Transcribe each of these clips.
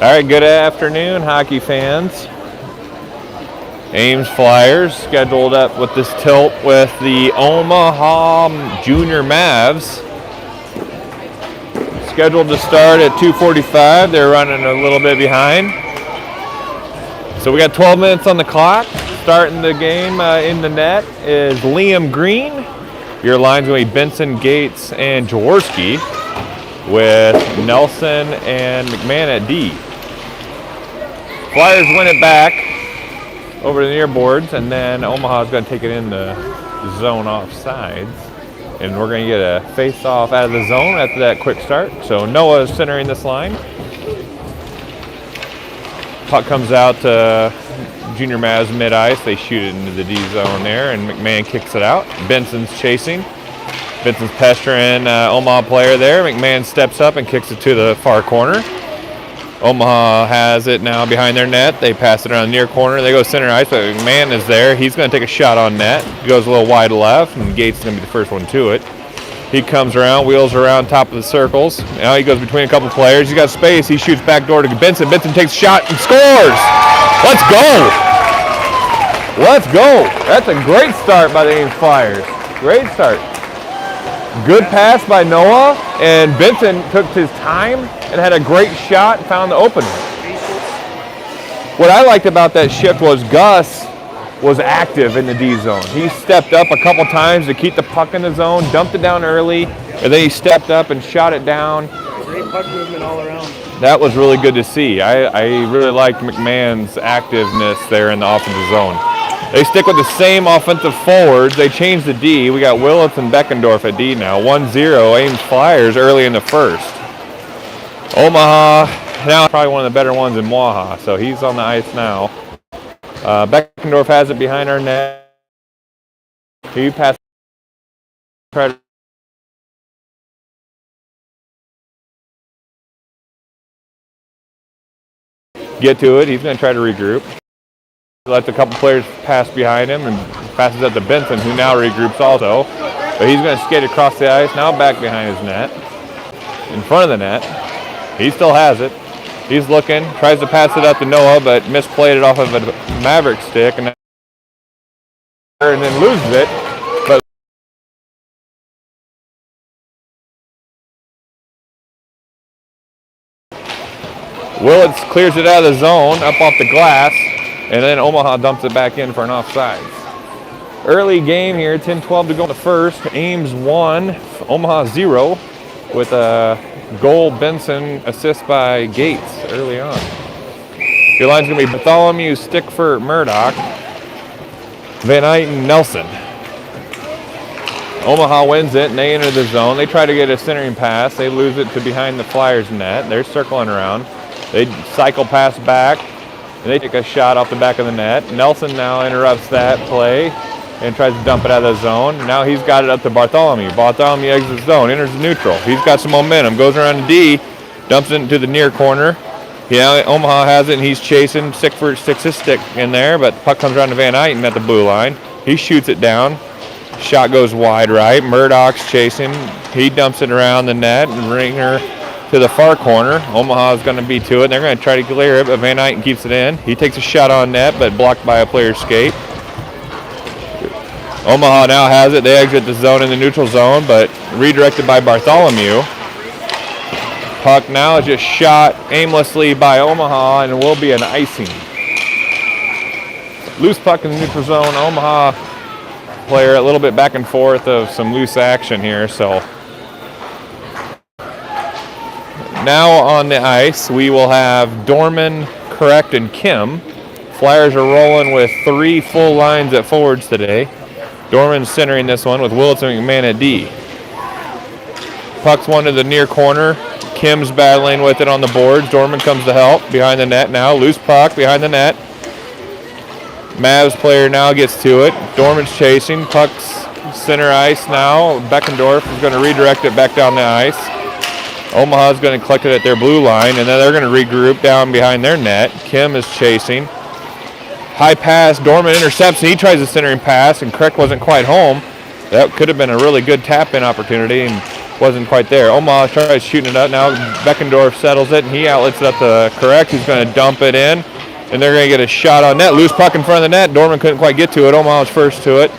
All right, good afternoon, hockey fans. Ames Flyers scheduled up with this tilt with the Omaha Junior Mavs. Scheduled to start at 2:45. They're running a little bit behind. So we got 12 minutes on the clock. Starting the game in the net is Liam Green. Your line's going to be Benson, Gates, and Jaworski, with Nelson and McMahon at D. Flyers win it back over the near boards, and then Omaha's going to take it in the zone off sides. And we're going to get a face-off out of the zone after that quick start. So Noah is centering this line. Puck comes out to Junior Mavs mid-ice. They shoot it into the D zone there, and McMahon kicks it out. Benson's chasing. Benson's pestering Omaha player there. McMahon steps up and kicks it to the far corner. Omaha has it now behind their net. They pass it around the near corner. They go center ice, but McMahon is there. He's going to take a shot on net. He goes a little wide left, and Gates is going to be the first one to it. He comes around, wheels around top of the circles. Now he goes between a couple players. He's got space. He shoots back door to Benson. Benson takes a shot and scores. Let's go. Let's go. That's a great start by the Ames Flyers. Great start. Good pass by Noah, and Benson took his time and had a great shot and found the opening. What I liked about that shift was Gus was active in the D zone. He stepped up a couple times to keep the puck in the zone, dumped it down early, and then he stepped up and shot it down. Great puck movement all around. That was really good to see. I really liked McMahon's activeness there in the offensive zone. They stick with the same offensive forwards. They changed the D. We got Willits and Beckendorf at D now. 1-0 Ames Flyers early in the first. Omaha now probably one of the better ones in Omaha, so he's on the ice now. Beckendorf has it behind our net. He passes. Try to get to it. He's going to try to regroup. Lets a couple players pass behind him and passes up to Benson, who now regroups also. But he's going to skate across the ice, now back behind his net. In front of the net. He still has it. He's looking, tries to pass it up to Noah, but misplayed it off of a Maverick stick and then loses it. But Willits clears it out of the zone, up off the glass, and then Omaha dumps it back in for an offsides. Early game here, 10-12 to go in the first. Ames 1, Omaha 0, with a goal Benson, assist by Gates early on. Your line's going to be Bartholomew, Stickford, Murdoch, Van Eyten, Nelson. Omaha wins it, and they enter the zone. They try to get a centering pass. They lose it to behind the Flyers net. They're circling around. They cycle pass back, and they take a shot off the back of the net. Nelson now interrupts that play and tries to dump it out of the zone. Now he's got it up to Bartholomew. Bartholomew exits the zone, enters the neutral. He's got some momentum, goes around to D, dumps it into the near corner. Yeah, Omaha has it, and he's chasing. Stickford sticks his stick in there, but the puck comes around to Van Eyten at the blue line. He shoots it down. Shot goes wide right. Murdoch's chasing. He dumps it around the net and ringer to the far corner. Omaha's going to be to it. They're going to try to clear it, but Van Eyten keeps it in. He takes a shot on net, but blocked by a player's skate. Omaha now has it. They exit the zone in the neutral zone, but redirected by Bartholomew. Puck now is just shot aimlessly by Omaha, and it will be an icing. Loose puck in the neutral zone. Omaha player a little bit back and forth of some loose action here. So now on the ice, we will have Dorman, Correct, and Kim. Flyers are rolling with 3 full lines at forwards today. Dorman's centering this one with Willits and McMahon at D. Puck's one to the near corner. Kim's battling with it on the boards. Dorman comes to help behind the net now. Loose puck behind the net. Mavs player now gets to it. Dorman's chasing. Puck's center ice now. Beckendorf is going to redirect it back down the ice. Omaha's going to collect it at their blue line, and then they're going to regroup down behind their net. Kim is chasing. High pass. Dorman intercepts, and he tries a centering pass, and Crick wasn't quite home. That could have been a really good tap-in opportunity, and wasn't quite there. Omaha tries shooting it up. Now Beckendorf settles it, and he outlets it up to Correct. He's going to dump it in, and they're going to get a shot on net. Loose puck in front of the net. Dorman couldn't quite get to it. Omaha was first to it.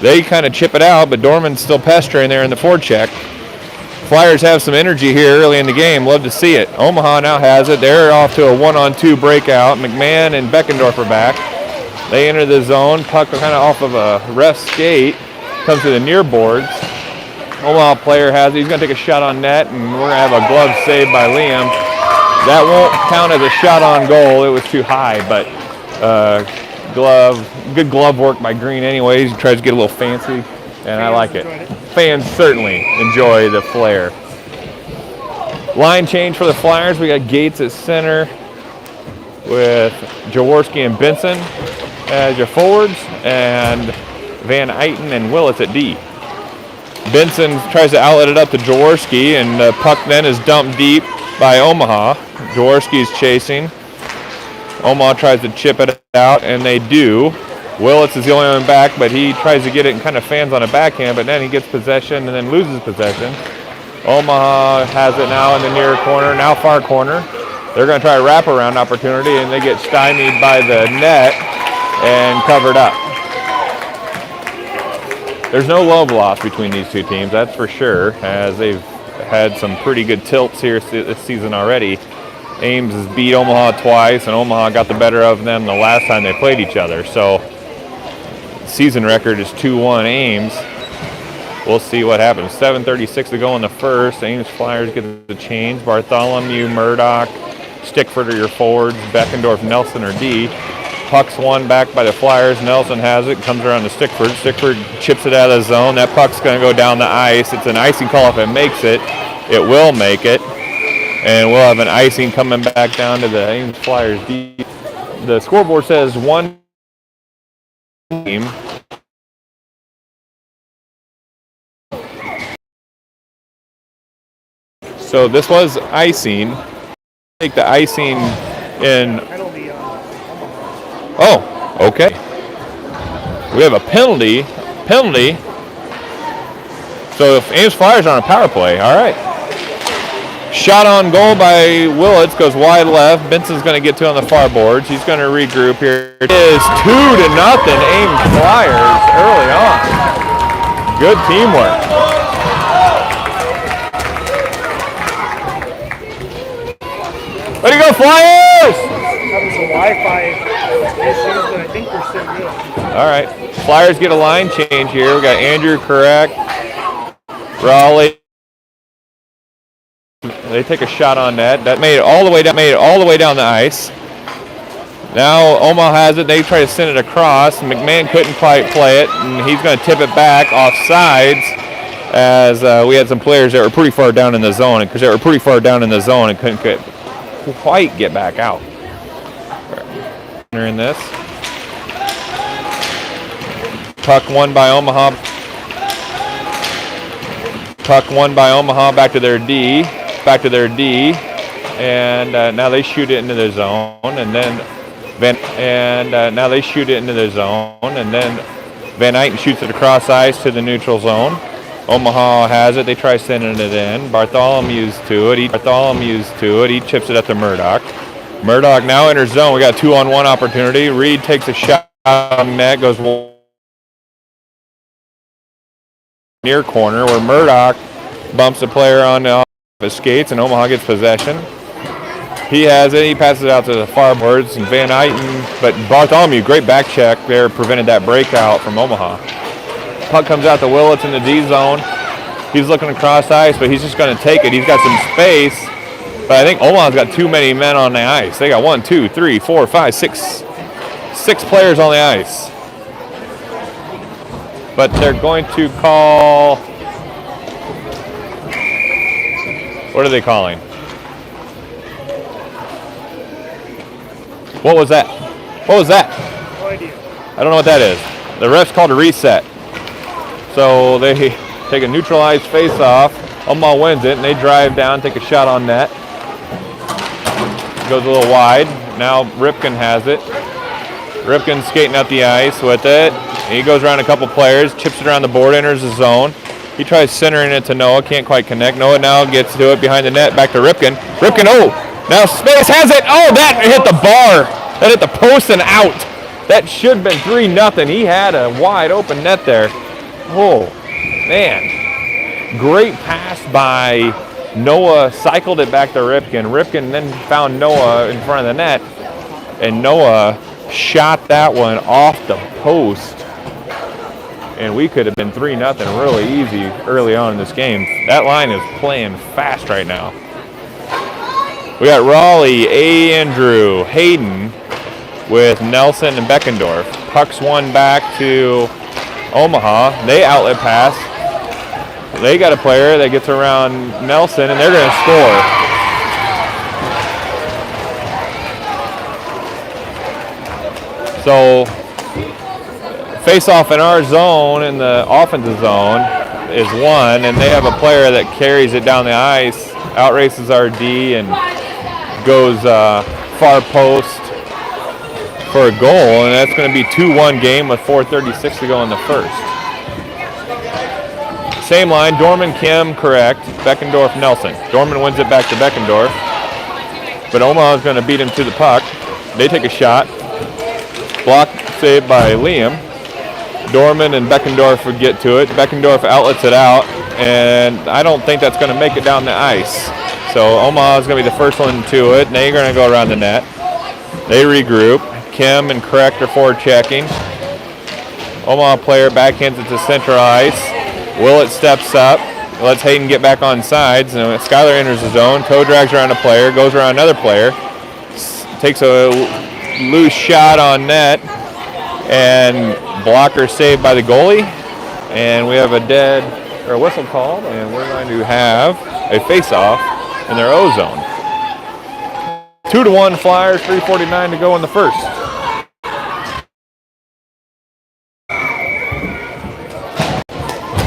They kind of chip it out, but Dorman's still pestering there in the forecheck. Flyers have some energy here early in the game. Love to see it. Omaha now has it. They're off to a 1-on-2 breakout. McMahon and Beckendorf are back. They enter the zone. Puck kind of off of a ref skate. Comes to the near boards. Omaha player has it. He's going to take a shot on net, and we're going to have a glove save by Liam. That won't count as a shot on goal. It was too high, but good glove work by Green anyways. He tries to get a little fancy, and I like it. Fans certainly enjoy the flair. Line change for the Flyers. We got Gates at center with Jaworski and Benson as your forwards, and Van Eyten and Willits at D. Benson tries to outlet it up to Jaworski, and the puck then is dumped deep by Omaha. Jaworski's chasing. Omaha tries to chip it out, and they do. Willits is the only one back, but he tries to get it and kind of fans on a backhand, but then he gets possession and then loses possession. Omaha has it now in the near corner, now far corner. They're going to try a wraparound opportunity, and they get stymied by the net and covered up. There's no love lost between these two teams, that's for sure, as they've had some pretty good tilts here this season already. Ames has beat Omaha twice, and Omaha got the better of them the last time they played each other. So season record is 2-1 Ames. We'll see what happens. 7:36 to go in the first. Ames Flyers get the change. Bartholomew, Murdoch, Stickford are your forwards. Beckendorf, Nelson are D. Puck's won back by the Flyers. Nelson has it, comes around to Stickford. Stickford chips it out of the zone. That puck's going to go down the ice. It's an icing call if it makes it. It will make it. And we'll have an icing coming back down to the Ames Flyers D. The scoreboard says 1 team. So this was icing. Take the icing in. Oh, okay. We have a penalty. So if Ames Flyers are on a power play, all right. Shot on goal by Willits, goes wide left. Benson's going to get to on the far boards. He's going to regroup here. It is 2-0 Ames Flyers early on. Good teamwork. Way to go, Flyers! Having some Wi-Fi issues, but I think we're still good. All right. Flyers get a line change here. We got Andrew Correct, Raleigh. They take a shot on net. That made it all the way down the ice. Now Omaha has it. They try to send it across. McMahon couldn't quite play it, and he's going to tip it back off sides as we had some players that were pretty far down in the zone and couldn't quite get back out. In this. Puck won by Omaha. Back to their D. And now they shoot it into their zone, and then Van Eyten shoots it across ice to the neutral zone. Omaha has it. They try sending it in. Bartholomew's to it. He chips it up to Murdoch. Murdoch now enters zone. We got a 2-on-1 opportunity. Reed takes a shot on net, goes near corner where Murdoch bumps the player on his skates, and Omaha gets possession. He has it. He passes it out to the far boards, and Van Eyten, but Bartholomew, great back check there, prevented that breakout from Omaha. Puck comes out to Willits in the D zone. He's looking across ice, but he's just going to take it. He's got some space, but I think Omaha's got too many men on the ice. They got 1, 2, 3, 4, 5, 6 players on the ice. But they're going to call. What are they calling? What was that? No idea. I don't know what that is. The refs called a reset. So they take a neutralized face-off. Omaha wins it, and they drive down, take a shot on net. Goes a little wide. Now Ripken has it. Ripken's skating up the ice with it. He goes around a couple players, chips it around the board, enters the zone. He tries centering it to Noah, can't quite connect. Noah now gets to it behind the net, back to Ripken. Ripken, oh, now Space has it. Oh, that hit the bar. That hit the post and out. That should have been 3-0. He had a wide open net there. Oh, man. Great pass by Noah, cycled it back to Ripken. Ripken then found Noah in front of the net, and Noah shot that one off the post. And we could have been 3-0 really easy early on in this game. That line is playing fast right now. We got Raleigh, Andrew, Hayden with Nelson and Beckendorf. Pucks one back to Omaha. They outlet pass. They got a player that gets around Nelson, and they're going to score. So face-off in our zone, in the offensive zone, is one, and they have a player that carries it down the ice, outraces our D, and goes far post for a goal, and that's going to be 2-1 game with 4:36 to go in the first. Same line, Dorman, Kim, correct. Beckendorf, Nelson. Dorman wins it back to Beckendorf, but Omaha's going to beat him to the puck. They take a shot. Block saved by Liam. Dorman and Beckendorf would get to it. Beckendorf outlets it out, and I don't think that's going to make it down the ice. So Omaha is going to be the first one to it, and they're going to go around the net. They regroup. Kim and Correct are forward checking. Omaha player backhands it to center ice. Willett steps up, lets Hayden get back on sides, and Skyler enters the zone. Toe drags around a player, goes around another player, takes a loose shot on net, and blocker saved by the goalie, and we have a whistle called, and we're going to have a face-off in their O zone. 2-1 Flyers, 3:49 to go in the first.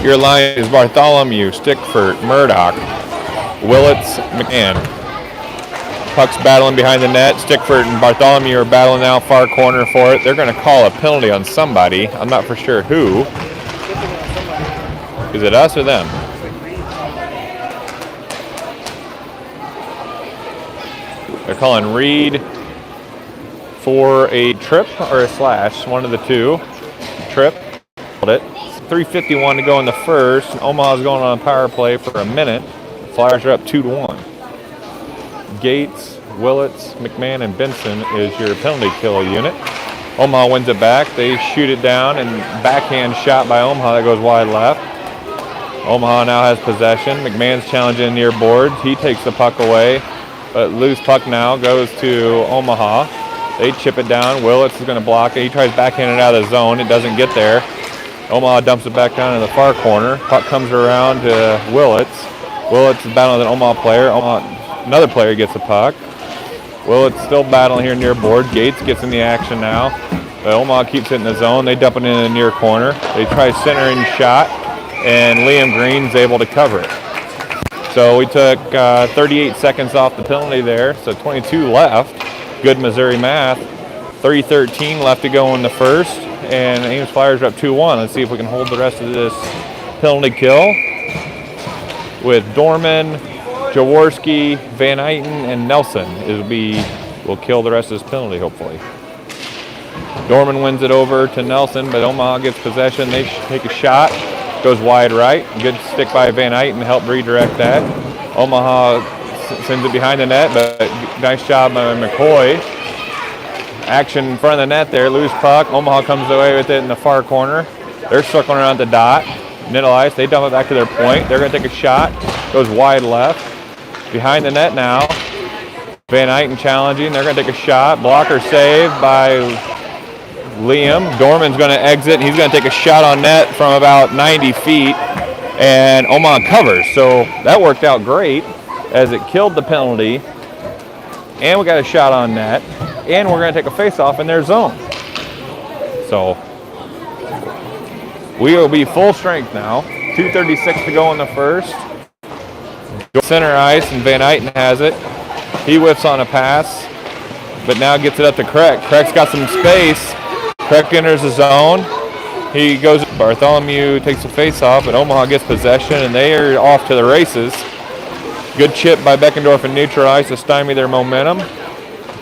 Your line is Bartholomew, Stickford, Murdoch, Willits, McMahon. Puck's battling behind the net. Stickford and Bartholomew are battling out far corner for it. They're going to call a penalty on somebody. I'm not for sure who. Is it us or them? They're calling Reed for a trip or a slash, one of the two. Trip. It. 3:51 to go in the first. Omaha's going on a power play for a minute. Flyers are up 2-1. Gates, Willits, McMahon, and Benson is your penalty kill unit. Omaha wins it back. They shoot it down, and backhand shot by Omaha that goes wide left. Omaha now has possession. McMahon's challenging near boards. He takes the puck away, but loose puck now goes to Omaha. They chip it down. Willits is going to block it. He tries backhand it out of the zone. It doesn't get there. Omaha dumps it back down in the far corner. Puck comes around to Willits. Willits is battling with an Omaha player. Another player gets the puck. Willits still battling here near board. Gates gets in the action now. But Omaha keeps it in the zone. They dump it in the near corner. They try centering shot, and Liam Green's able to cover it. So we took 38 seconds off the penalty there, so 22 left. Good Missouri math. 3:13 left to go in the first, and Ames Flyers are up 2-1. Let's see if we can hold the rest of this penalty kill with Dorman, Jaworski, Van Eyten, and Nelson will kill the rest of this penalty, hopefully. Dorman wins it over to Nelson, but Omaha gets possession. They take a shot, goes wide right. Good stick by Van Eyten to help redirect that. Omaha sends it behind the net, but nice job by McCoy. Action in front of the net there, loose puck. Omaha comes away with it in the far corner. They're circling around the dot. Middle ice, they dump it back to their point. They're going to take a shot, goes wide left. Behind the net now. Van Eyten challenging, they're going to take a shot. Blocker saved by Liam. Dorman's going to exit. He's going to take a shot on net from about 90 feet, and Omaha covers. So that worked out great as it killed the penalty, and we got a shot on net, and we're going to take a face-off in their zone. So we will be full strength now. 2:36 to go in the first. Center ice, and Van Eyten has it. He whiffs on a pass, but now gets it up to Craig. Craig's got some space. Craig enters the zone. He goes, Bartholomew takes the face off, and Omaha gets possession, and they are off to the races. Good chip by Beckendorf and neutral ice to stymie their momentum.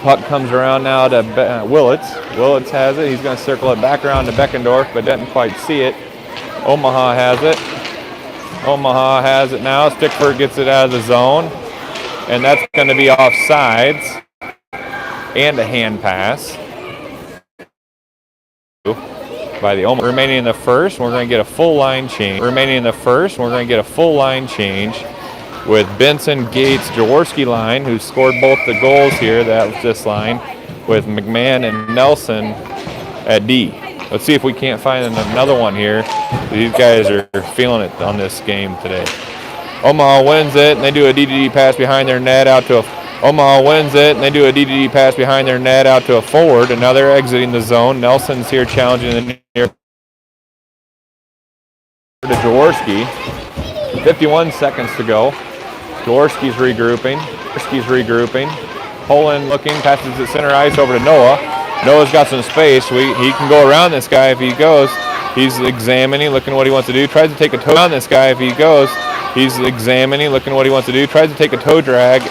Puck comes around now to Willits. Willits has it. He's going to circle it back around to Beckendorf, but doesn't quite see it. Omaha has it. Omaha has it now. Stickford gets it out of the zone, and that's going to be offsides and a hand pass by the Omaha. Remaining in the first, we're going to get a full line change. With Benson, Gates, Jaworski line, who scored both the goals here. That was this line with McMahon and Nelson at D. Let's see if we can't find another one here. These guys are feeling it on this game today. Omaha wins it, and they do a DDD pass behind their net out to a forward, and now they're exiting the zone. Nelson's here challenging the near to Jaworski. 51 seconds to go. Jaworski's regrouping. Poland looking, passes the center ice over to Noah. Noah's got some space. He can go around this guy if he goes. He's examining, looking what he wants to do. Tries to take a toe drag,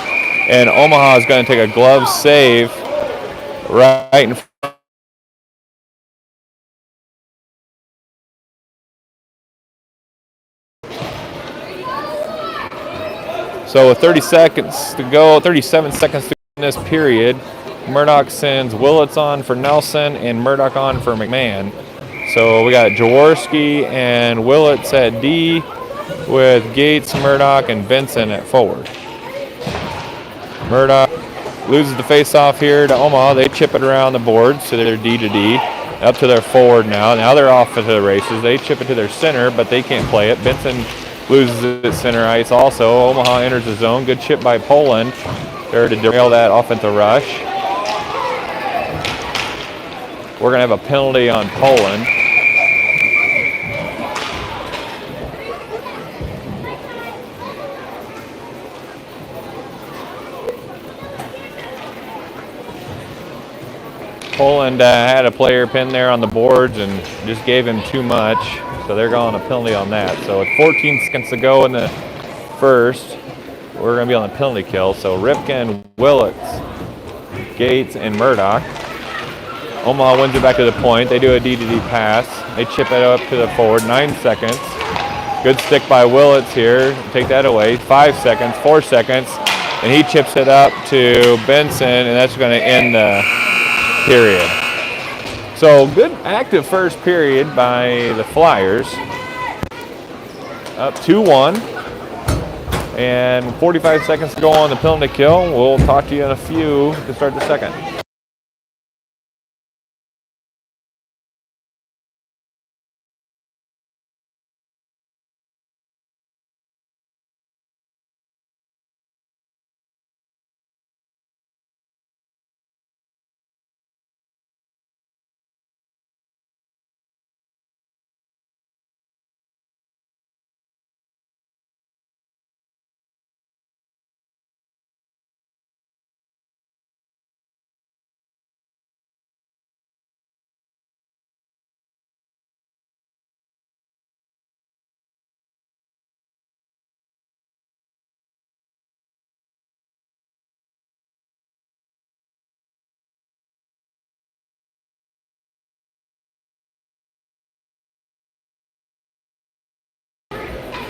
and Omaha is going to take a glove save right in front. So with 37 seconds to go in this period, Murdoch sends Willits on for Nelson and Murdoch on for McMahon. So we got Jaworski and Willits at D with Gates, Murdoch, and Benson at forward. Murdoch loses the face-off here to Omaha. They chip it around the boards, so they're D to D. Up to their forward now. Now they're off to the races. They chip it to their center, but they can't play it. Benson loses it at center ice also. Omaha enters the zone. Good chip by Poland there to derail that offensive rush. We're going to have a penalty on Poland. Poland had a player pinned there on the boards and just gave him too much, so they're going a penalty on that. So with 14 seconds to go in the first, we're going to be on the penalty kill. So Ripken, Willits, Gates, and Murdoch. Omaha wins it back to the point. They do a D-to-D pass. They chip it up to the forward. 9 seconds. Good stick by Willits here. Take that away. 5 seconds, 4 seconds, and he chips it up to Benson, and that's going to end the period. So good active first period by the Flyers. Up 2-1. And 45 seconds to go on the penalty kill. We'll talk to you in a few to start the second.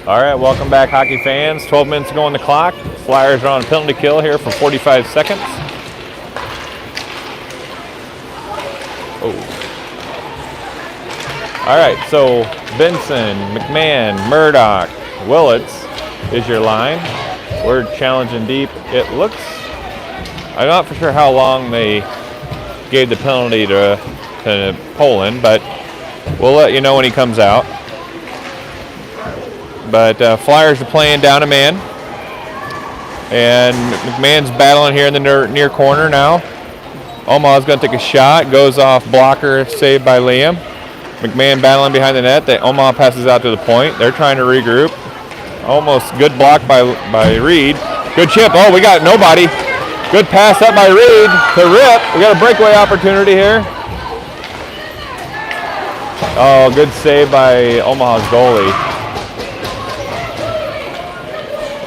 All right, welcome back, hockey fans. 12 minutes to go on the clock. Flyers are on a penalty kill here for 45 seconds. Oh. All right, so Benson, McMahon, Murdoch, Willits is your line. We're challenging deep. It looks, I'm not for sure how long they gave the penalty to Poland, but we'll let you know when he comes out. But Flyers are playing down a man. And McMahon's battling here in the near corner now. Omaha's going to take a shot. Goes off blocker, saved by Liam. McMahon battling behind the net. Omaha passes out to the point. They're trying to regroup. Almost good block by Reed. Good chip. Oh, we got nobody. Good pass up by Reed to Rip. We got a breakaway opportunity here. Oh, good save by Omaha's goalie.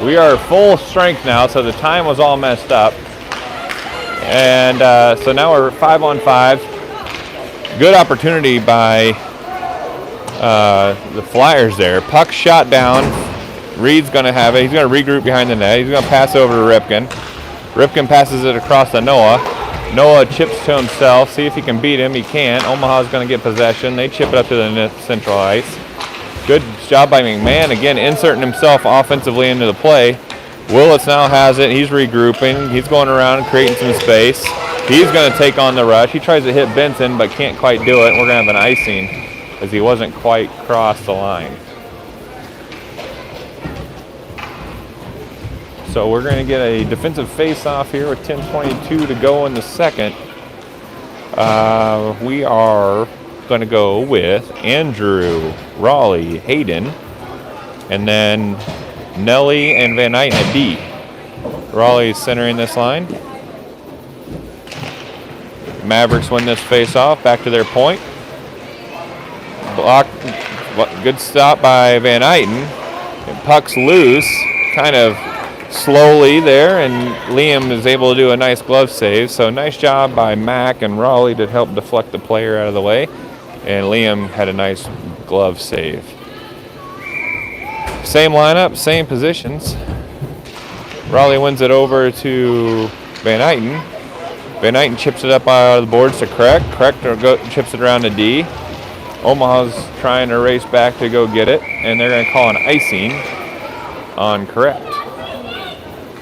We are full strength now, so the time was all messed up. And so now we're 5-on-5. Good opportunity by the Flyers there. Puck shot down. Reed's going to have it. He's going to regroup behind the net. He's going to pass over to Ripken. Ripken passes it across to Noah. Noah chips to himself. See if he can beat him. He can't. Omaha's going to get possession. They chip it up to the net, central ice. Good job by McMahon. Again, inserting himself offensively into the play. Willits now has it. He's regrouping. He's going around and creating some space. He's going to take on the rush. He tries to hit Benson, but can't quite do it. We're going to have an icing as he wasn't quite crossed the line. So we're going to get a defensive face-off here with 10:22 to go in the second. We are going to go with Andrew, Raleigh, Hayden, and then Nelly and Van Eyten at D. Raleigh's centering this line. Mavericks win this face-off. Back to their point. Block. Good stop by Van Eyten. Puck's loose. Kind of slowly there, and Liam is able to do a nice glove save. So nice job by Mac and Raleigh to help deflect the player out of the way. And Liam had a nice glove save. Same lineup, same positions. Raleigh wins it over to Van Eyten. Van Eyten chips it up out of the boards to Craig. Craig chips it around to D. Omaha's trying to race back to go get it, and they're going to call an icing on Correct.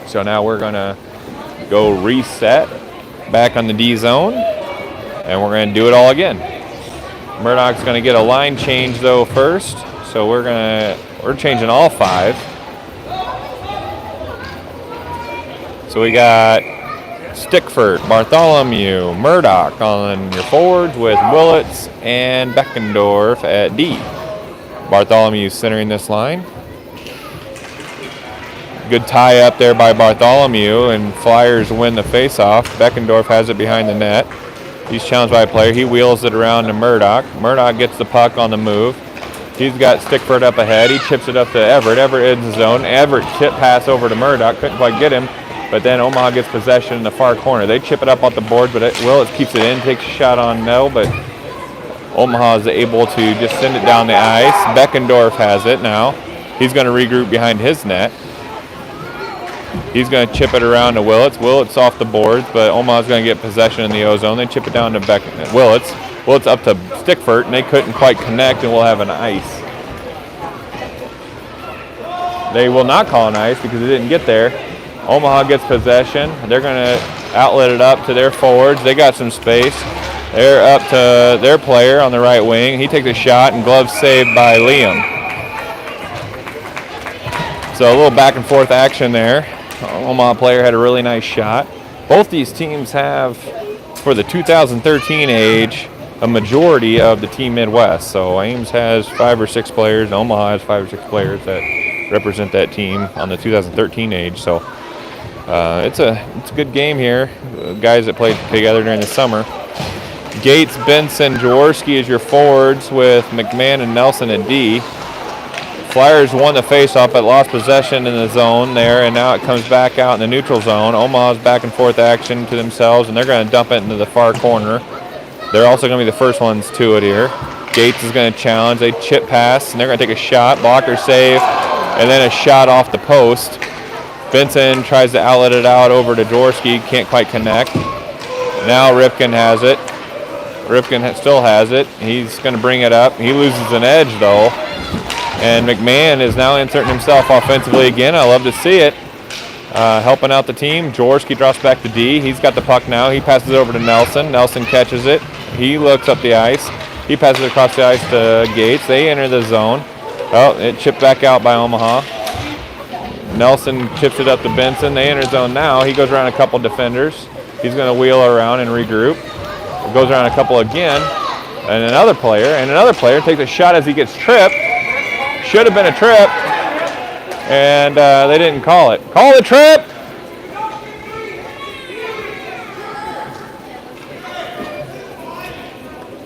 So now we're going to go reset back on the D zone, and we're going to do it all again. Murdoch's going to get a line change though first, so we're changing all 5. So we got Stickford, Bartholomew, Murdoch on your forwards with Willits and Beckendorf at D. Bartholomew centering this line. Good tie up there by Bartholomew, and Flyers win the face-off. Beckendorf has it behind the net. He's challenged by a player. He wheels it around to Murdoch. Murdoch gets the puck on the move. He's got Stickford up ahead. He chips it up to Everett. Everett in the zone. Everett chip pass over to Murdoch. Couldn't quite get him, but then Omaha gets possession in the far corner. They chip it up off the board, but Willits keeps it in, takes a shot on no, but Omaha is able to just send it down the ice. Beckendorf has it now. He's going to regroup behind his net. He's going to chip it around to Willits. Willits off the boards, but Omaha's going to get possession in the O-zone. They chip it down to Willits. Willits up to Stickford, and they couldn't quite connect, and we'll have an ice. They will not call an ice because it didn't get there. Omaha gets possession. They're going to outlet it up to their forwards. They got some space. They're up to their player on the right wing. He takes a shot, and glove saved by Liam. So a little back and forth action there. Omaha player had a really nice shot. Both these teams have, for the 2013 age, a majority of the Team Midwest. So Ames has 5 or 6 players, and Omaha has 5 or 6 players that represent that team on the 2013 age. So it's a good game here. Guys that played together during the summer. Gates, Benson, Jaworski is your forwards with McMahon and Nelson at D. Flyers won the face-off but lost possession in the zone there, and now it comes back out in the neutral zone. Omaha's back and forth action to themselves, and they're going to dump it into the far corner. They're also going to be the first ones to it here. Gates is going to challenge. They chip pass, and they're going to take a shot. Blocker save, and then a shot off the post. Benson tries to outlet it out over to Jaworski. Can't quite connect. Now Ripken has it. Ripken still has it. He's going to bring it up. He loses an edge, though. And McMahon is now inserting himself offensively again. I love to see it. Helping out the team. Jaworski drops back to D. He's got the puck now. He passes it over to Nelson. Nelson catches it. He looks up the ice. He passes it across the ice to Gates. They enter the zone. Oh, it chipped back out by Omaha. Nelson chips it up to Benson. They enter zone now. He goes around a couple defenders. He's going to wheel around and regroup. It goes around a couple again. And another player takes a shot as he gets tripped. Should have been a trip, and they didn't call it. Call the trip!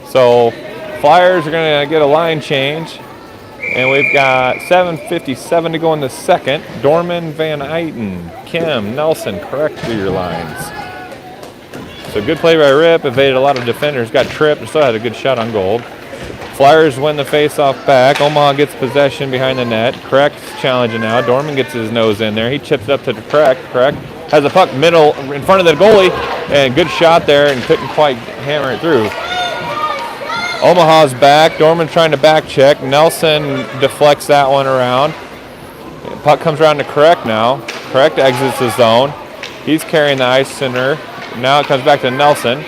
So Flyers are going to get a line change. And we've got 7:57 to go in the second. Dorman, Van Eyten, Kim, Nelson, correct through your lines. So good play by Rip, evaded a lot of defenders, got tripped, and still had a good shot on goal. Flyers win the face-off back. Omaha gets possession behind the net. Correct's challenging now. Dorman gets his nose in there. He chips it up to the Correct. Correct has a puck middle in front of the goalie, and good shot there, and couldn't quite hammer it through. Omaha's back. Dorman trying to back check. Nelson deflects that one around. Puck comes around to Correct now. Correct exits the zone. He's carrying the ice center. Now it comes back to Nelson.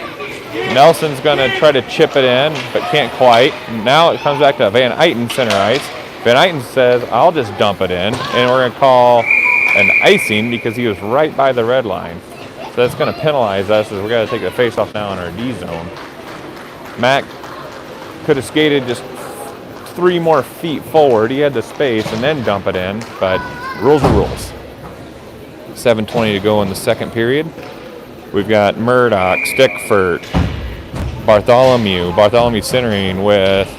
Nelson's going to try to chip it in, but can't quite. Now it comes back to Van Eyten center ice. Van Eyten says, I'll just dump it in, and we're going to call an icing because he was right by the red line. So that's going to penalize us as we're going to take the face-off now in our D zone. Mac could have skated just 3 more feet forward. He had the space and then dump it in, but rules are rules. 7:20 to go in the second period. We've got Murdoch, Stickford, Bartholomew centering with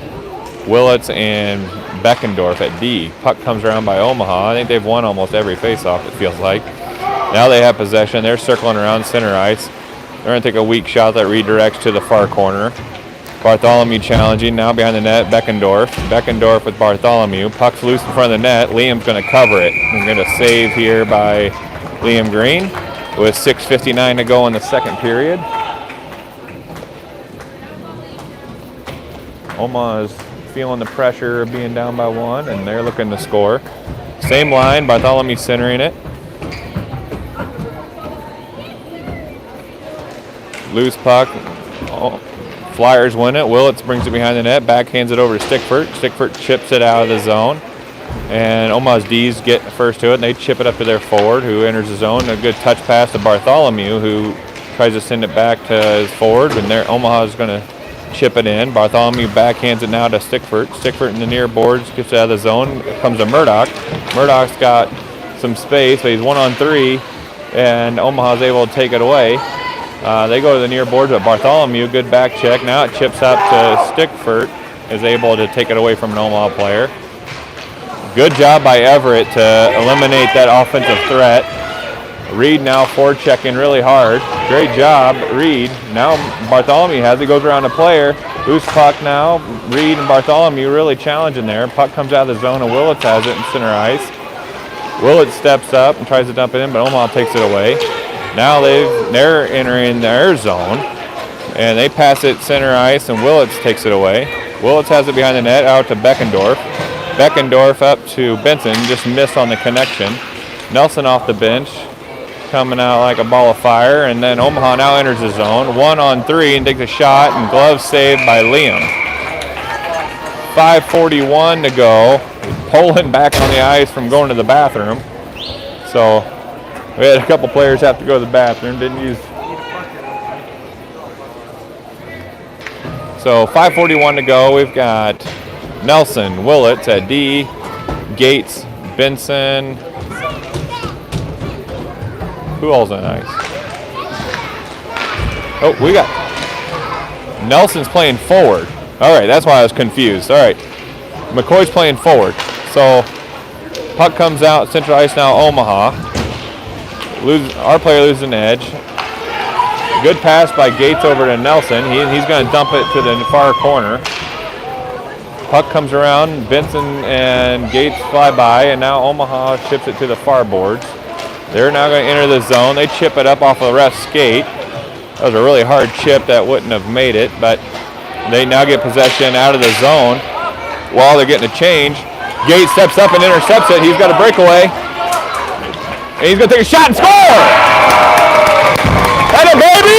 Willits and Beckendorf at D. Puck comes around by Omaha. I think they've won almost every faceoff, it feels like. Now they have possession. They're circling around center ice. They're going to take a weak shot that redirects to the far corner. Bartholomew challenging, now behind the net, Beckendorf. Beckendorf with Bartholomew. Puck's loose in front of the net. Liam's going to cover it. We're going to save here by Liam Green with 6:59 to go in the second period. Omaha is feeling the pressure of being down by 1, and they're looking to score. Same line, Bartholomew centering it. Loose puck. Oh, Flyers win it. Willits brings it behind the net, backhands it over to Stickford. Stickford chips it out of the zone. And Omaha's D's get first to it, and they chip it up to their forward, who enters the zone. A good touch pass to Bartholomew, who tries to send it back to his forward, and there Omaha's going to chip it in. Bartholomew backhands it now to Stickford. Stickford in the near boards, gets it out of the zone. It comes to Murdoch. Murdoch's got some space, but he's 1-on-3, and Omaha's able to take it away. They go to the near boards, but Bartholomew, good back check. Now it chips up to Stickford, is able to take it away from an Omaha player. Good job by Everett to eliminate that offensive threat. Reed now forechecking really hard. Great job, Reed. Now Bartholomew has it, goes around a player. Loose puck now. Reed and Bartholomew really challenging there. Puck comes out of the zone and Willits has it in center ice. Willits steps up and tries to dump it in, but Omaha takes it away. Now they're entering their zone, and they pass it center ice, and Willits takes it away. Willits has it behind the net, out to Beckendorf. Beckendorf up to Benson, just missed on the connection. Nelson off the bench, coming out like a ball of fire, and then Omaha now enters the zone. 1-on-3 and takes a shot, and glove saved by Liam. 5:41 to go. Poland back on the ice from going to the bathroom. So we had a couple players have to go to the bathroom, didn't use. So 5:41 to go. We've got Nelson, Willits at D, Gates, Benson. Who all's on ice? Oh, we got Nelson's playing forward. All right, that's why I was confused. All right, McCoy's playing forward. So puck comes out, central ice now, Omaha. Our player loses an edge. Good pass by Gates over to Nelson. He's going to dump it to the far corner. Puck comes around, Benson and Gates fly by, and now Omaha chips it to the far boards. They're now going to enter the zone. They chip it up off of the ref's skate. That was a really hard chip that wouldn't have made it, but they now get possession out of the zone while they're getting a change. Gates steps up and intercepts it. He's got a breakaway, and he's going to take a shot and score! Atta baby!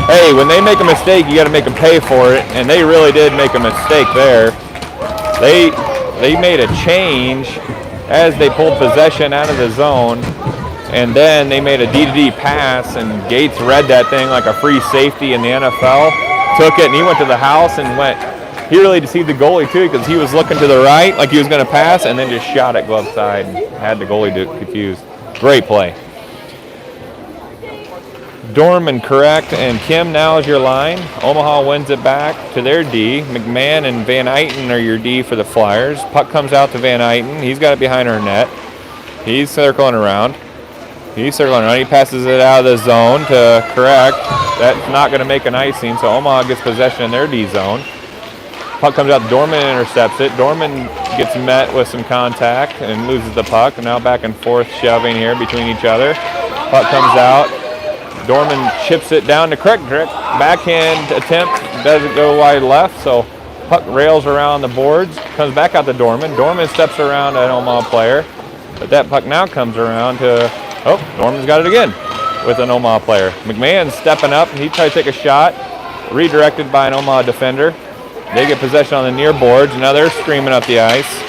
Hey, when they make a mistake, you got to make them pay for it, and they really did make a mistake there. They made a change as they pulled possession out of the zone, and then they made a D-to-D pass, and Gates read that thing like a free safety in the NFL, took it, and he went to the house and he really deceived the goalie too, because he was looking to the right like he was going to pass, and then just shot it glove side and had the goalie confused. Great play. Dorman correct, and Kim now is your line. Omaha wins it back to their D. McMahon and Van Eyten are your D for the Flyers. Puck comes out to Van Eyten. He's got it behind our net. He's circling around. He passes it out of the zone to correct. That's not going to make an icing, so Omaha gets possession in their D zone. Puck comes out. Dorman intercepts it. Dorman gets met with some contact and loses the puck. Now back and forth shoving here between each other. Puck comes out. Dorman chips it down to Crick. Backhand attempt doesn't go wide left, so puck rails around the boards. Comes back out to Dorman. Dorman steps around an Omaha player, but that puck now comes around to, Dorman's got it again with an Omaha player. McMahon's stepping up, and he tries to take a shot, redirected by an Omaha defender. They get possession on the near boards, and now they're streaming up the ice.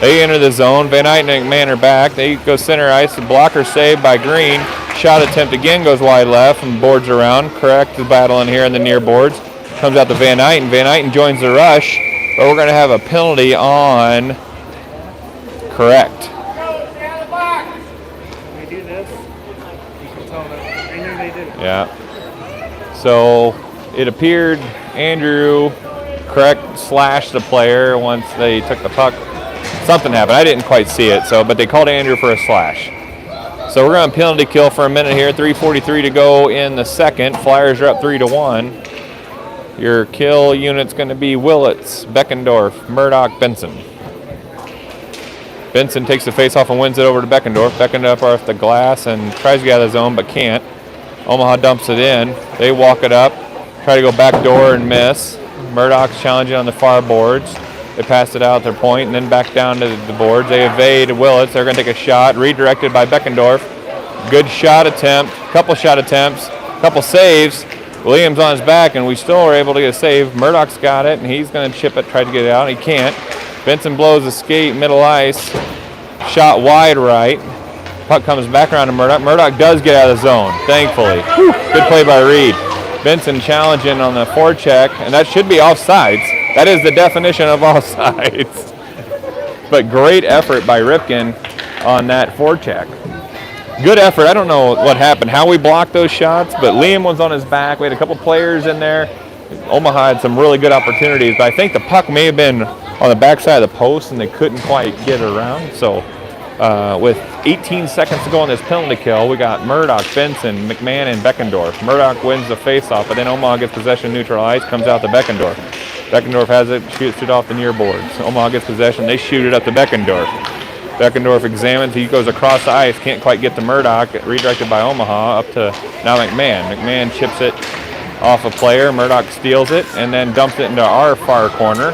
They enter the zone. Van Eyten and McMahon are back. They go center ice. The blocker saved by Green. Shot attempt again goes wide left and boards around. Correct is battling here in the near boards. Comes out to Van Eyten. Van Eyten joins the rush, but we're going to have a penalty on Correct. They do this. You can tell that. I knew they did it. Yeah. So it appeared Andrew Correct slashed the player once they took the puck. Something happened. I didn't quite see it, but they called Andrew for a slash. So we're going to penalty kill for a minute here. 3:43 to go in the second. Flyers are up 3-1. Your kill unit's going to be Willits, Beckendorf, Murdoch, Benson. Benson takes the face-off and wins it over to Beckendorf. Beckendorf off the glass and tries to get out of the zone but can't. Omaha dumps it in. They walk it up, try to go back door and miss. Murdoch's challenging on the far boards. They pass it out their point and then back down to the boards. They evade Willits. They're going to take a shot, redirected by Beckendorf. Good shot attempt, couple shot attempts, couple saves. Williams on his back, and we still are able to get a save. Murdoch's got it, and he's going to chip it, try to get it out. He can't. Benson blows a skate, middle ice. Shot wide right. Puck comes back around to Murdoch. Murdoch does get out of the zone, thankfully. Good play by Reed. Benson challenging on the forecheck, and that should be offsides. That is the definition of offsides. But great effort by Ripken on that forecheck. Good effort. I don't know what happened, how we blocked those shots, but Liam was on his back. We had a couple players in there. Omaha had some really good opportunities, but I think the puck may have been on the backside of the post and they couldn't quite get it around. So with 18 seconds to go on this penalty kill, we got Murdoch, Benson, McMahon, and Beckendorf. Murdoch wins the faceoff, but then Omaha gets possession, neutral ice, comes out to Beckendorf. Beckendorf has it, shoots it off the near boards. Omaha gets possession, they shoot it up to Beckendorf. Beckendorf examines, he goes across the ice, can't quite get to Murdoch, redirected by Omaha up to now McMahon. McMahon chips it off a player, Murdoch steals it, and then dumps it into our far corner.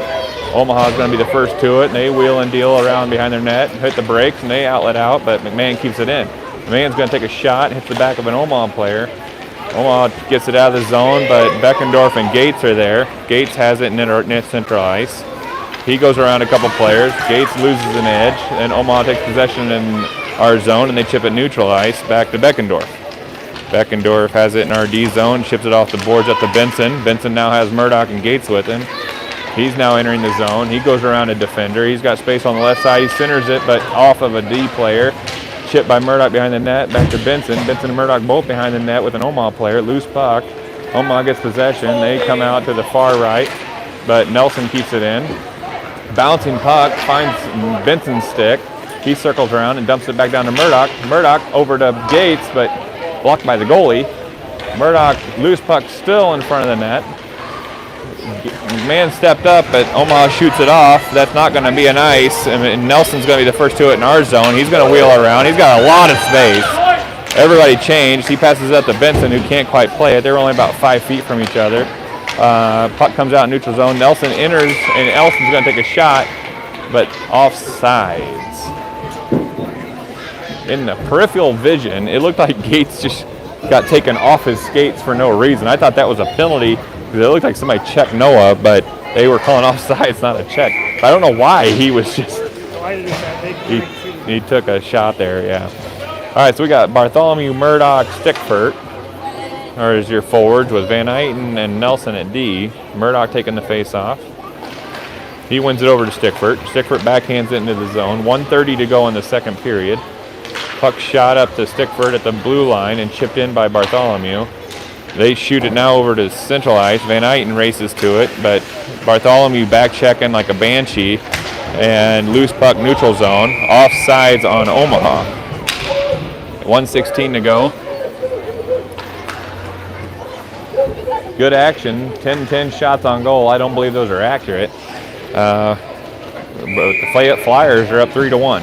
Omaha's going to be the first to it, and they wheel and deal around behind their net, hit the brakes, and they outlet out, but McMahon keeps it in. McMahon's going to take a shot, hits the back of an Omaha player. Omaha gets it out of the zone, but Beckendorf and Gates are there. Gates has it in net central ice. He goes around a couple players. Gates loses an edge, and Omaha takes possession in our zone, and they chip it neutral ice back to Beckendorf. Beckendorf has it in our D zone, chips it off the boards up to Benson. Benson now has Murdoch and Gates with him. He's now entering the zone. He goes around a defender. He's got space on the left side. He centers it, but off of a D player. Chipped by Murdoch behind the net, back to Benson. Benson and Murdoch both behind the net with an Omaha player. Loose puck. Omaha gets possession. They come out to the far right, but Nelson keeps it in. Bouncing puck finds Benson's stick. He circles around and dumps it back down to Murdoch. Murdoch over to Gates, but blocked by the goalie. Murdoch, loose puck still in front of the net. Man stepped up, but Omaha shoots it off. That's not going to be an ice, and Nelson's going to be the first to it in our zone. He's going to wheel around. He's got a lot of space. Everybody changed. He passes it up to Benson, who can't quite play it. They're only about 5 feet from each other. Puck comes out in neutral zone. Nelson enters, and Elson's going to take a shot, but offsides. In the peripheral vision, it looked like Gates just got taken off his skates for no reason. I thought that was a penalty. It looked like somebody checked Noah, but they were calling offsides, not a check. I don't know why he was just. He took a shot there, yeah. All right, so we got Bartholomew, Murdoch, Stickford, or as your forwards with Van Eyten and Nelson at D. Murdoch taking the face off. He wins it over to Stickford. Stickford backhands it into the zone. 1:30 to go in the second period. Puck shot up to Stickford at the blue line and chipped in by Bartholomew. They shoot it now over to central ice. Van Eyten races to it, but Bartholomew back checking like a banshee, and loose puck neutral zone. Offsides on Omaha. 1:16 to go. Good action. 10-10 shots on goal. I don't believe those are accurate. But the Fayette Flyers are up 3-1.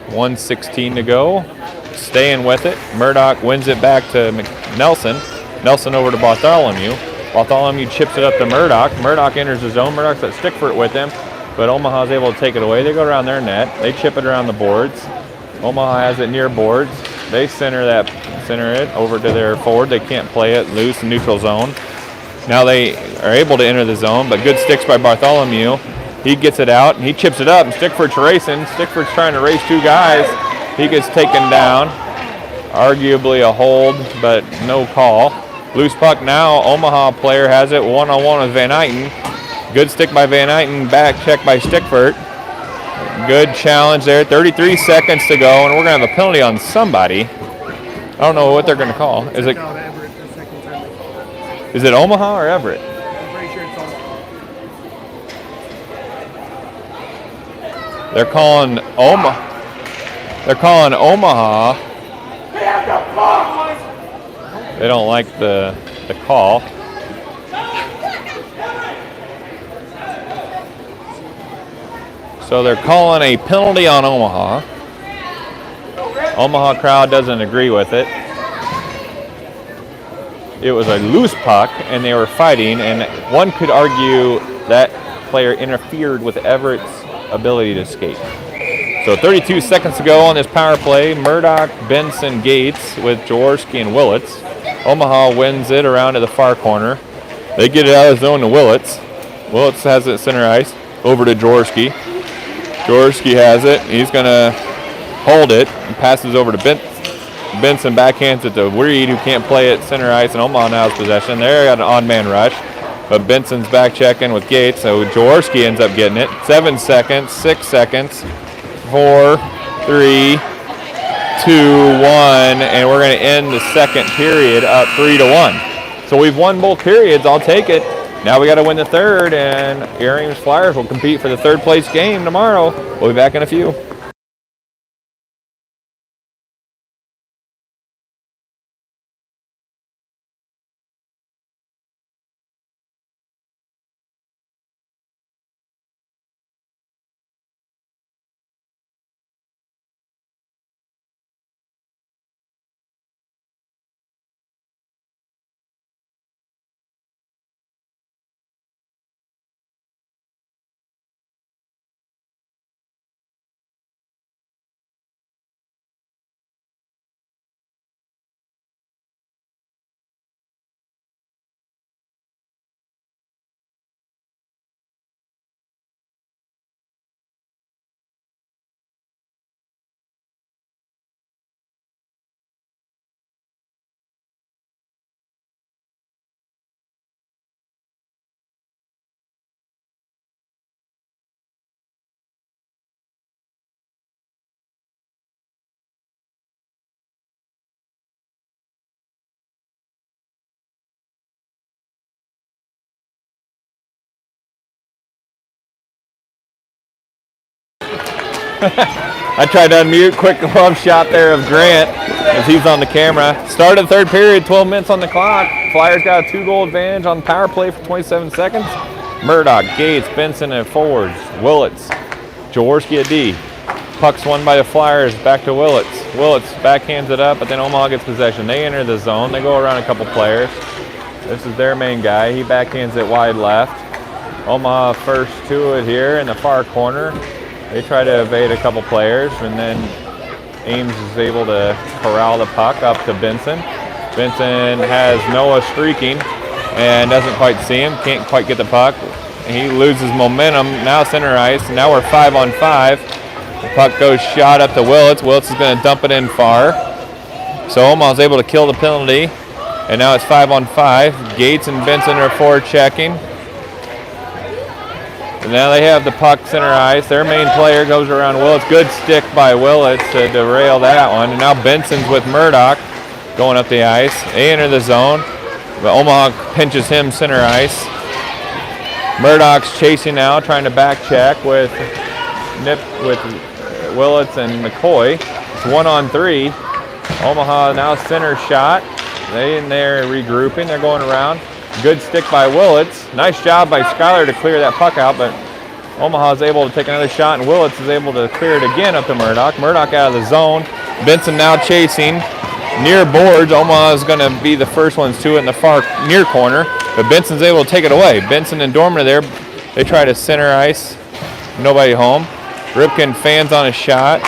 1:16 to go. Staying with it. Murdoch wins it back to Nelson. Nelson over to Bartholomew. Bartholomew chips it up to Murdoch. Murdoch enters the zone. Murdoch's at stick for it with him, but Omaha's able to take it away. They go around their net. They chip it around the boards. Omaha has it near boards. They center it over to their forward. They can't play it loose in neutral zone. Now they are able to enter the zone, but good sticks by Bartholomew. He gets it out, and he chips it up, and Stickford's racing. Stickford's trying to race two guys. He gets taken down. Arguably a hold, but no call. Loose puck now. Omaha player has it one-on-one with Van Eyten. Good stick by Van Eyten. Back check by Stickford. Good challenge there. 33 seconds to go, and we're going to have a penalty on somebody. I don't know what they're going to call. Is it Omaha or Everett? I'm pretty sure it's Omaha. They're calling Omaha. They're calling Omaha. They don't like the call. So they're calling a penalty on Omaha. Omaha crowd doesn't agree with it. It was a loose puck, and they were fighting, and one could argue that player interfered with Everett's ability to skate. So 32 seconds to go on this power play. Murdoch, Benson, Gates with Jaworski and Willits. Omaha wins it around to the far corner. They get it out of the zone to Willits. Willits has it center ice over to Jaworski. Jaworski has it. He's going to hold it and passes over to Benson. Backhands it to Reed, who can't play it center ice, and Omaha now has possession. There got an odd man rush, but Benson's back checking with Gates, so Jaworski ends up getting it. 7 seconds, 6 seconds, 4, 3, 2, 1, and we're going to end the second period up 3-1. So we've won both periods. I'll take it. Now we got to win the third, and Ames Flyers will compete for the third place game tomorrow. We'll be back in a few. I tried to unmute. Quick glove shot there of Grant as he's on the camera. Start of the third period, 12 minutes on the clock. Flyers got a 2-goal advantage on the power play for 27 seconds. Murdoch, Gates, Benson at forwards. Willits, Jaworski at D. Puck's won by the Flyers, back to Willits. Willits backhands it up, but then Omaha gets possession. They enter the zone. They go around a couple players. This is their main guy. He backhands it wide left. Omaha first to it here in the far corner. They try to evade a couple players, and then Ames is able to corral the puck up to Benson. Benson has Noah streaking and doesn't quite see him, can't quite get the puck. He loses momentum, now center ice, and now we're 5-on-5. The puck goes shot up to Willits. Willits is going to dump it in far. So Omaha's able to kill the penalty, and now it's 5-on-5. Gates and Benson are forward checking. And now they have the puck center ice. Their main player goes around Willits. Good stick by Willits to derail that one. And now Benson's with Murdoch going up the ice. They enter the zone. But Omaha pinches him center ice. Murdoch's chasing now, trying to back check with Willits and McCoy. It's 1-on-3. Omaha now center shot. They're regrouping. They're going around. Good stick by Willits. Nice job by Skyler to clear that puck out, but Omaha is able to take another shot, and Willits is able to clear it again up to Murdoch. Murdoch out of the zone. Benson now chasing. Near boards. Omaha is going to be the first ones to it in the far near corner, but Benson's able to take it away. Benson and Dorman are there. They try to center ice. Nobody home. Ripken fans on a shot.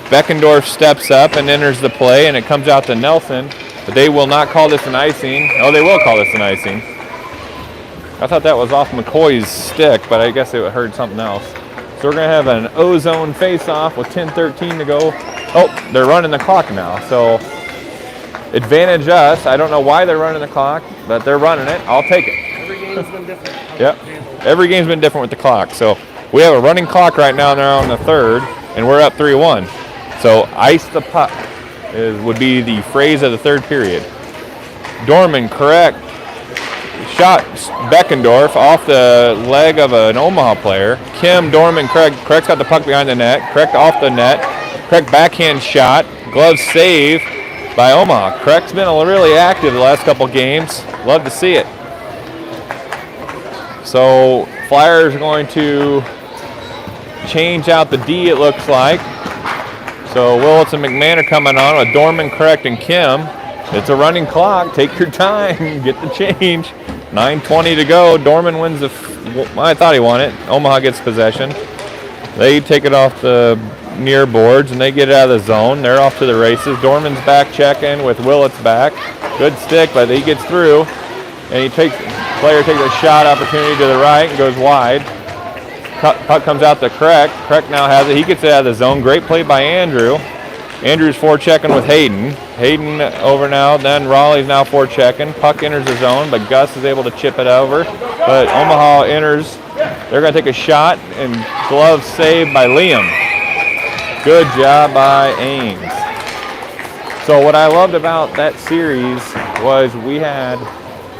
Beckendorf steps up and enters the play, and it comes out to Nelson. But they will not call this an icing. Oh, they will call this an icing. I thought that was off McCoy's stick, but I guess it heard something else. So we're going to have an O-zone face-off with 10:13 to go. Oh, they're running the clock now. So advantage us. I don't know why they're running the clock, but they're running it. I'll take it. Every game's been different. Yep. Every game's been different with the clock. So we have a running clock right now, and they're on the third, and we're up 3-1. So ice the puck would be the phrase of the third period. Dorman, correct. Shot Beckendorf off the leg of an Omaha player. Kim, Dorman, Craig. Craig's got the puck behind the net. Craig off the net. Craig backhand shot. Glove save by Omaha. Craig's been really active the last couple games. Love to see it. So Flyers are going to change out the D, it looks like. So Willits and McMahon are coming on with Dorman, Correct, and Kim. It's a running clock. Take your time. Get the change. 9:20 to go. Dorman wins I thought he won it. Omaha gets possession. They take it off the near boards, and they get it out of the zone. They're off to the races. Dorman's back checking with Willits back. Good stick, but he gets through. And player takes a shot opportunity to the right and goes wide. Puck comes out to Craig. Craig now has it. He gets it out of the zone. Great play by Andrew. Andrew's forechecking with Hayden. Hayden over now. Then Raleigh's now forechecking. Puck enters the zone, but Gus is able to chip it over. But Omaha enters. They're going to take a shot, and glove saved by Liam. Good job by Ames. So what I loved about that series was we had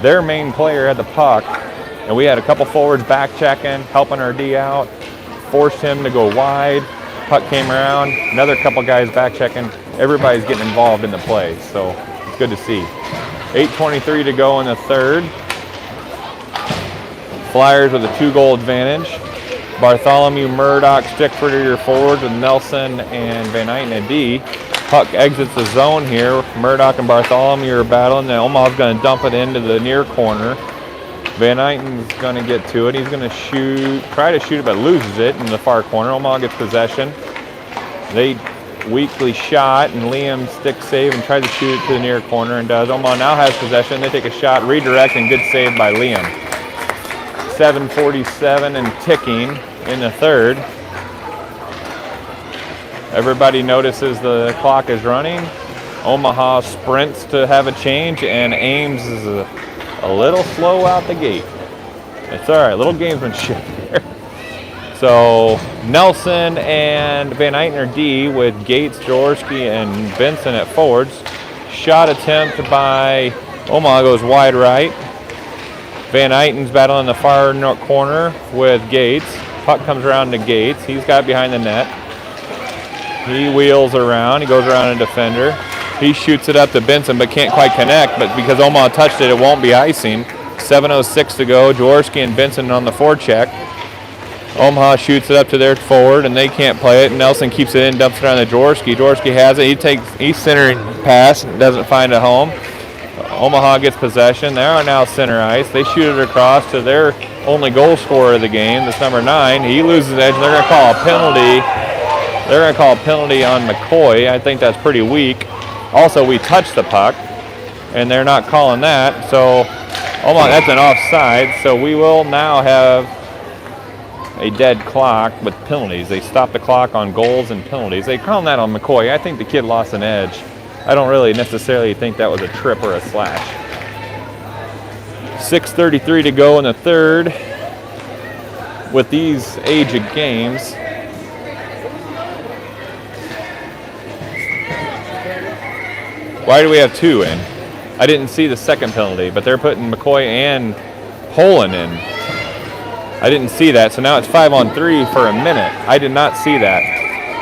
their main player at the puck, and we had a couple forwards back checking, helping our D out, forced him to go wide. Puck came around, another couple guys back checking. Everybody's getting involved in the play, so it's good to see. 8:23 to go in the third. Flyers with a 2-goal advantage. Bartholomew, Murdoch, Stickford are your forwards with Nelson and Van Eyten at D. Puck exits the zone here. Murdoch and Bartholomew are battling. Now Omaha's going to dump it into the near corner. Van Eyten's going to get to it. He's going to try to shoot it, but loses it in the far corner. Omaha gets possession. They weakly shot, and Liam stick save and tries to shoot it to the near corner and does. Omaha now has possession. They take a shot, redirect, and good save by Liam. 7:47 and ticking in the third. Everybody notices the clock is running. Omaha sprints to have a change, and Ames is a little slow out the gate. It's all right, little gamesmanship there. So Nelson and Van Eyten are D with Gates, Jaworski, and Benson at forwards. Shot attempt by Omaha goes wide right. Van Eyten's battling the far corner with Gates. Puck comes around to Gates. He's got it behind the net. He wheels around. He goes around a defender. He shoots it up to Benson, but can't quite connect. But because Omaha touched it, it won't be icing. 7:06 to go. Jaworski and Benson on the forecheck. Omaha shoots it up to their forward, and they can't play it. Nelson keeps it in, dumps it on to Jaworski. Jaworski has it. He's centering pass, doesn't find a home. Omaha gets possession. They are now center ice. They shoot it across to their only goal scorer of the game. That's number 9. He loses edge, and they're going to call a penalty. They're going to call a penalty on McCoy. I think that's pretty weak. Also, we touched the puck, and they're not calling that. So, Omaha, that's an offside. So we will now have a dead clock with penalties. They stop the clock on goals and penalties. They call that on McCoy. I think the kid lost an edge. I don't really necessarily think that was a trip or a slash. 6:33 to go in the third. with these age of games. Why do we have 2 in? I didn't see the second penalty, but they're putting McCoy and Poland in. I didn't see that, so now it's 5-on-3 for a minute. I did not see that.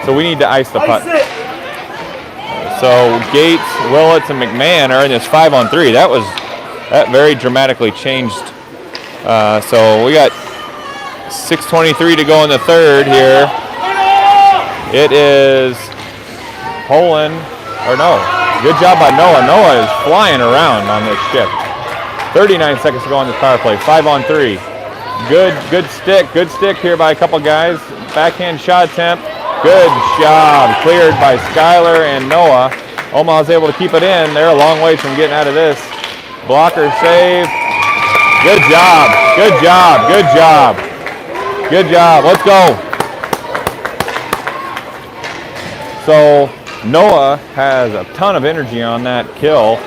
So we need to ice the puck. So Gates, Willits, and McMahon are in this 5-on-3. That very dramatically changed. So we got 6:23 to go in the third here. It is Poland, or no. Good job by Noah. Noah is flying around on this shift. 39 seconds to go on this power play. 5-on-3. Good stick here by a couple guys. Backhand shot attempt. Good job. Cleared by Skyler and Noah. Omaha's able to keep it in. They're a long way from getting out of this. Blocker save. Good job. Good job. Good job. Good job. Let's go. So Noah has a ton of energy on that kill.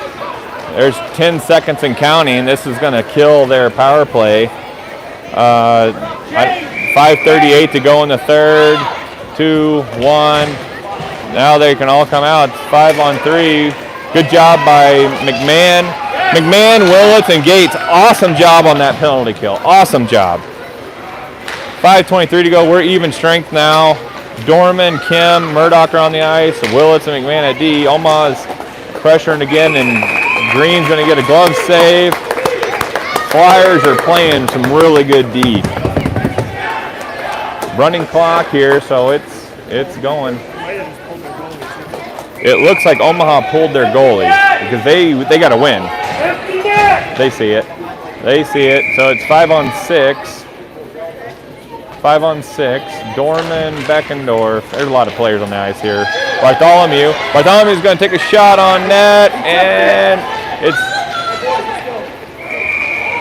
There's 10 seconds and counting. This is going to kill their power play. 5:38 to go in the third. 2, 1. Now they can all come out. It's 5-on-3. Good job by McMahon. McMahon, Willits, and Gates. Awesome job on that penalty kill. Awesome job. 5:23 to go. We're even strength now. Dorman, Kim, Murdoch are on the ice. Willits and McMahon at D. Omaha's pressuring again, and Green's going to get a glove save. Flyers are playing some really good D. Running clock here, so it's going. It looks like Omaha pulled their goalie because they got to win. They see it. They see it. So it's 5-on-6. 5-on-6. Dorman, Beckendorf. There's a lot of players on the ice here. Bartholomew's going to take a shot on net, and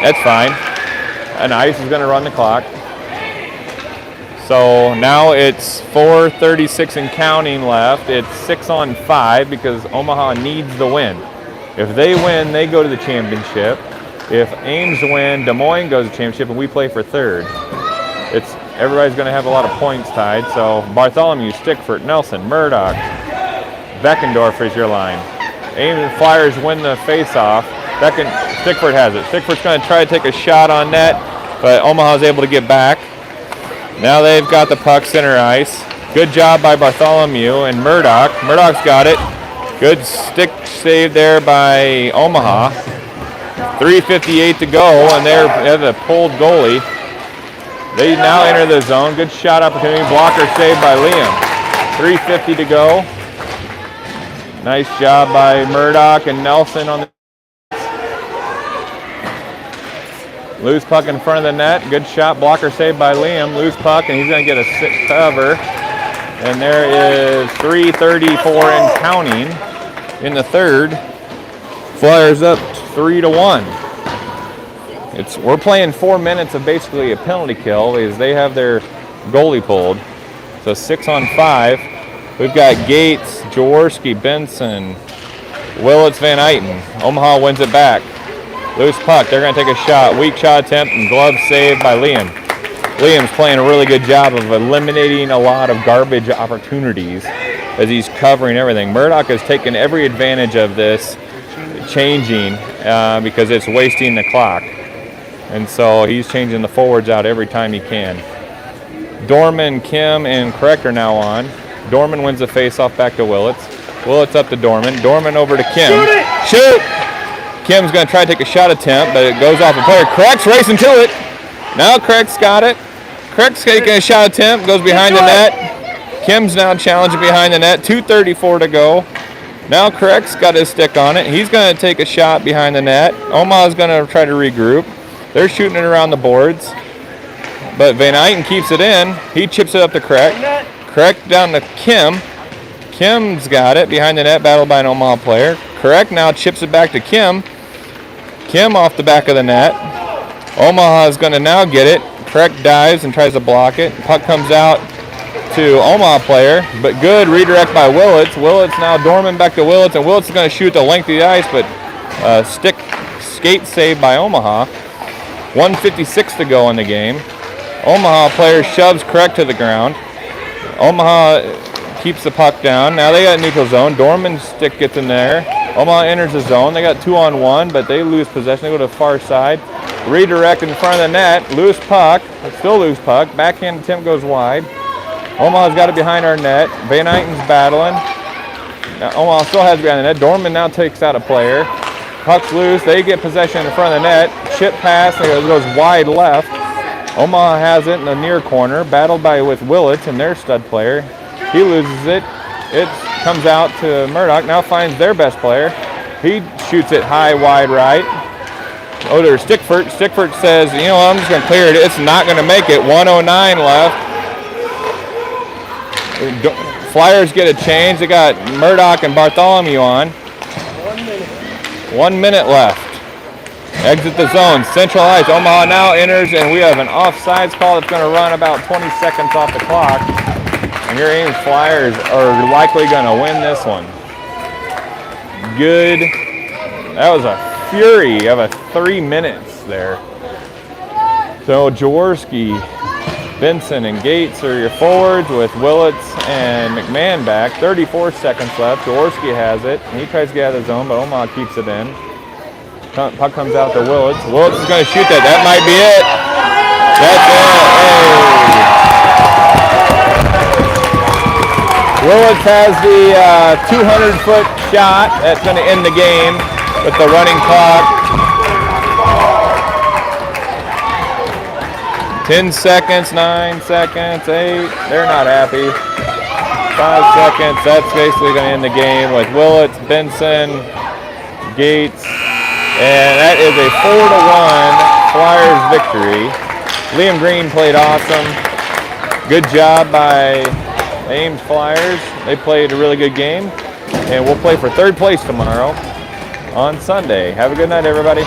that's fine. And ice is going to run the clock. So now it's 4:36 and counting left. It's 6-on-5 because Omaha needs the win. If they win, they go to the championship. If Ames win, Des Moines goes to the championship, and we play for third. Everybody's going to have a lot of points tied. So Bartholomew, Stickford, Nelson, Murdoch, Beckendorf is your line. Ames and Flyers win the face-off. Stickford has it. Stickford's going to try to take a shot on net, but Omaha's able to get back. Now they've got the puck center ice. Good job by Bartholomew and Murdoch. Murdoch's got it. Good stick save there by Omaha. 3:58 to go, and they have a pulled goalie. They now enter the zone. Good shot opportunity. Blocker saved by Liam. 3:50 to go. Nice job by Murdoch and Nelson on the loose puck in front of the net. Good shot. Blocker saved by Liam. Loose puck, and he's going to get a cover. And there is 3:34 and counting in the third. Flyers up 3-1. We're playing 4 minutes of basically a penalty kill as they have their goalie pulled. So 6-on-5. We've got Gates, Jaworski, Benson, Willits, Van Eyten. Omaha wins it back. Loose puck. They're going to take a shot. Weak shot attempt and glove saved by Liam. Liam's playing a really good job of eliminating a lot of garbage opportunities as he's covering everything. Murdoch has taken every advantage of this changing because it's wasting the clock. And so he's changing the forwards out every time he can. Dorman, Kim, and Correct are now on. Dorman wins the face-off back to Willits. Willits up to Dorman. Dorman over to Kim. Shoot! Kim's going to try to take a shot attempt, but it goes off the player. Correct's racing to it. Now Correct's got it. Correct's taking a shot attempt, goes behind the net. Kim's now challenging behind the net. 2:34 to go. Now Correct's got his stick on it. He's going to take a shot behind the net. Omaha's going to try to regroup. They're shooting it around the boards. But Van Eyten keeps it in. He chips it up to Correct. Correct down to Kim. Kim's got it behind the net, battled by an Omaha player. Correct now chips it back to Kim. Kim off the back of the net. Omaha is going to now get it. Correct dives and tries to block it. Puck comes out to Omaha player, but good redirect by Willits. Willits now Dorman back to Willits, and Willits is going to shoot the length of the ice, but skate save by Omaha. 1:56 to go in the game. Omaha player shoves correct to the ground. Omaha keeps the puck down. Now they got neutral zone. Dorman's stick gets in there. Omaha enters the zone. They got 2-on-1, but they lose possession. They go to the far side. Redirect in front of the net. Loose puck. Still loose puck. Backhand attempt goes wide. Omaha's got it behind our net. Van Eyten's battling. Now, Omaha still has it behind the net. Dorman now takes out a player. Puck's loose. They get possession in front of the net. Chip pass. It goes wide left. Omaha has it in the near corner. Battled with Willett and their stud player. He loses it. It comes out to Murdoch. Now finds their best player. He shoots it high, wide right. Oh, there's Stickford. Stickford says, you know, I'm just going to clear it. It's not going to make it. 1:09 left. Flyers get a change. They got Murdoch and Bartholomew on. 1 minute left. Exit the zone. Central Ice. Omaha now enters, and we have an offsides call that's going to run about 20 seconds off the clock. And your Ames Flyers are likely going to win this one. Good. That was a fury of a 3 minutes there. So Jaworski, Benson, and Gates are your forwards with Willits and McMahon back. 34 seconds left. Jaworski has it. And he tries to get out of the zone, but Omaha keeps it in. Puck comes out to Willits. Willits is going to shoot that. That might be it. That's it. Hey. Willits has the 200-foot shot. That's going to end the game with the running clock. 10 seconds, 9 seconds, 8. They're not happy. 5 seconds. That's basically going to end the game with Willits, Benson, Gates. And that is a 4-1 Flyers victory. Liam Green played awesome. Good job by Ames Flyers. They played a really good game. And we'll play for third place tomorrow on Sunday. Have a good night, everybody.